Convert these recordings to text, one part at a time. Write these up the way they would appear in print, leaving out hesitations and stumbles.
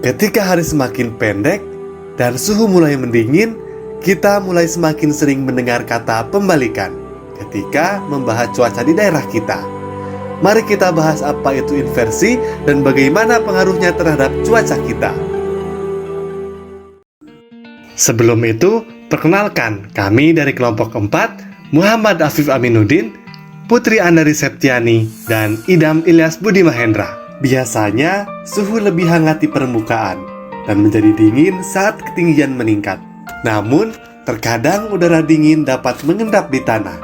Ketika hari semakin pendek dan suhu mulai mendingin, kita mulai semakin sering mendengar kata pembalikan ketika membahas cuaca di daerah kita. Mari kita bahas apa itu inversi dan bagaimana pengaruhnya terhadap cuaca kita. Sebelum itu, perkenalkan kami dari kelompok 4, Muhammad Afif Aminuddin, Putri Andari Septiani, dan Idam Ilyas Budi Mahendra. Biasanya, suhu lebih hangat di permukaan dan menjadi dingin saat ketinggian meningkat. Namun, terkadang udara dingin dapat mengendap di tanah,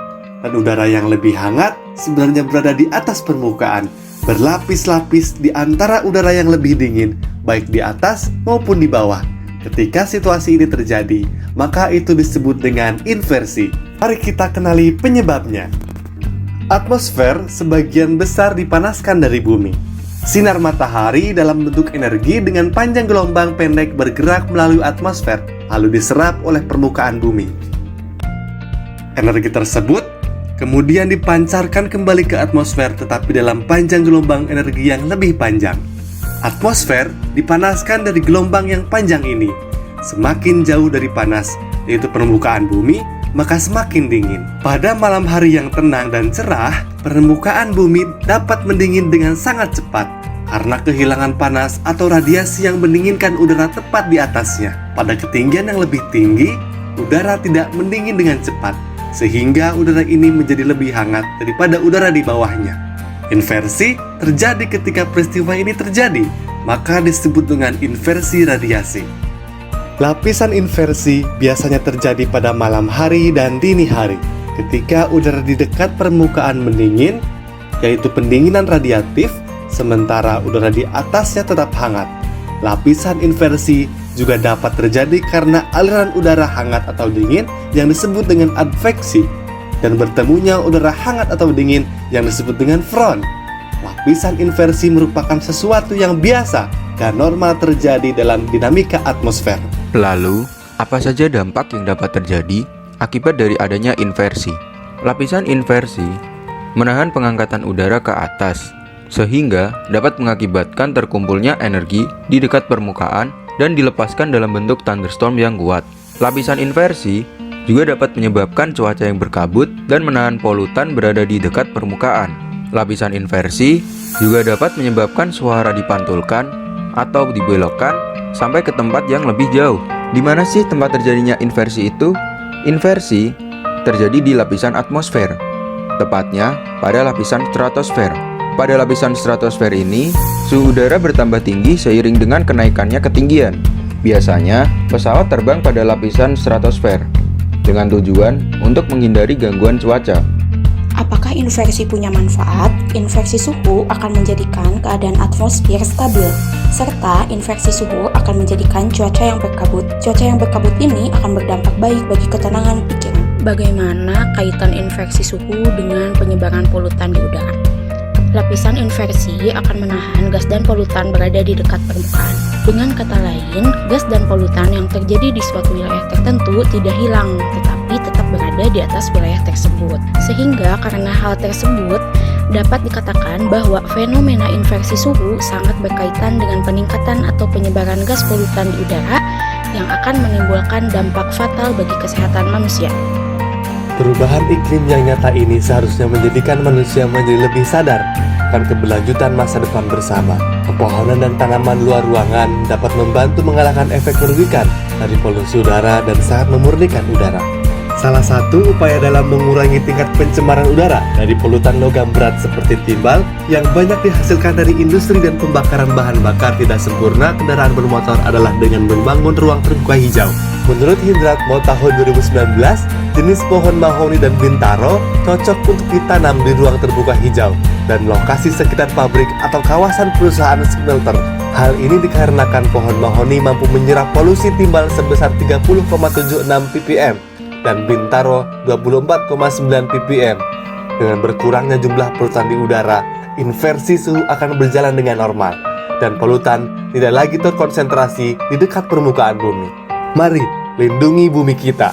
dan udara yang lebih hangat sebenarnya berada di atas permukaan, berlapis-lapis di antara udara yang lebih dingin, baik di atas maupun di bawah. Ketika situasi ini terjadi, maka itu disebut dengan inversi. Mari kita kenali penyebabnya. Atmosfer sebagian besar dipanaskan dari bumi. Sinar matahari dalam bentuk energi dengan panjang gelombang pendek bergerak melalui atmosfer, lalu diserap oleh permukaan bumi. Energi tersebut kemudian dipancarkan kembali ke atmosfer, tetapi dalam panjang gelombang energi yang lebih panjang. Atmosfer dipanaskan dari gelombang yang panjang ini. Semakin jauh dari panas, yaitu permukaan bumi, maka semakin dingin. Pada malam hari yang tenang dan cerah, permukaan bumi dapat mendingin dengan sangat cepat karena kehilangan panas atau radiasi yang mendinginkan udara tepat di atasnya. Pada ketinggian yang lebih tinggi, udara tidak mendingin dengan cepat, sehingga udara ini menjadi lebih hangat daripada udara di bawahnya. Inversi terjadi ketika peristiwa ini terjadi, maka disebut dengan inversi radiasi. Lapisan inversi biasanya terjadi pada malam hari dan dini hari, ketika udara di dekat permukaan mendingin, yaitu pendinginan radiatif, sementara udara di atasnya tetap hangat. Lapisan inversi juga dapat terjadi karena aliran udara hangat atau dingin yang disebut dengan adveksi, dan bertemunya udara hangat atau dingin yang disebut dengan front. Lapisan inversi merupakan sesuatu yang biasa dan normal terjadi dalam dinamika atmosfer. Lalu, apa saja dampak yang dapat terjadi akibat dari adanya inversi? Lapisan inversi menahan pengangkatan udara ke atas, sehingga dapat mengakibatkan terkumpulnya energi di dekat permukaan dan dilepaskan dalam bentuk thunderstorm yang kuat. Lapisan inversi juga dapat menyebabkan cuaca yang berkabut dan menahan polutan berada di dekat permukaan. Lapisan inversi juga dapat menyebabkan suara dipantulkan atau dibelokkan sampai ke tempat yang lebih jauh. Di mana sih tempat terjadinya inversi itu? Inversi terjadi di lapisan atmosfer, tepatnya pada lapisan stratosfer. Pada lapisan stratosfer ini, suhu udara bertambah tinggi seiring dengan kenaikannya ketinggian. Biasanya, pesawat terbang pada lapisan stratosfer dengan tujuan untuk menghindari gangguan cuaca. Apakah inversi punya manfaat? Inversi suhu akan menjadikan keadaan atmosfer stabil, serta inversi suhu akan menjadikan cuaca yang berkabut. Cuaca yang berkabut ini akan berdampak baik bagi ketenangan pikiran. Bagaimana kaitan inversi suhu dengan penyebaran polutan di udara? Lapisan inversi akan menahan gas dan polutan berada di dekat permukaan. Dengan kata lain, gas dan polutan yang terjadi di suatu wilayah tertentu tidak hilang, tetapi tetap berada di atas wilayah tersebut. Sehingga karena hal tersebut, dapat dikatakan bahwa fenomena inversi suhu sangat berkaitan dengan peningkatan atau penyebaran gas polutan di udara yang akan menimbulkan dampak fatal bagi kesehatan manusia. Perubahan iklim yang nyata ini seharusnya menjadikan manusia menjadi lebih sadar akan keberlanjutan masa depan bersama. Pepohonan dan tanaman luar ruangan dapat membantu mengalahkan efek merugikan dari polusi udara dan sangat memurnikan udara. Salah satu upaya dalam mengurangi tingkat pencemaran udara dari polutan logam berat seperti timbal yang banyak dihasilkan dari industri dan pembakaran bahan bakar tidak sempurna kendaraan bermotor adalah dengan membangun ruang terbuka hijau. Menurut Hindratmo tahun 2019, jenis pohon mahoni dan bintaro cocok untuk ditanam di ruang terbuka hijau dan lokasi sekitar pabrik atau kawasan perusahaan smelter. Hal ini dikarenakan pohon mahoni mampu menyerap polusi timbal sebesar 30,76 ppm dan bintaro 24,9 ppm. Dengan berkurangnya jumlah polutan di udara, inversi suhu akan berjalan dengan normal dan polutan tidak lagi terkonsentrasi di dekat permukaan bumi. Mari lindungi bumi kita.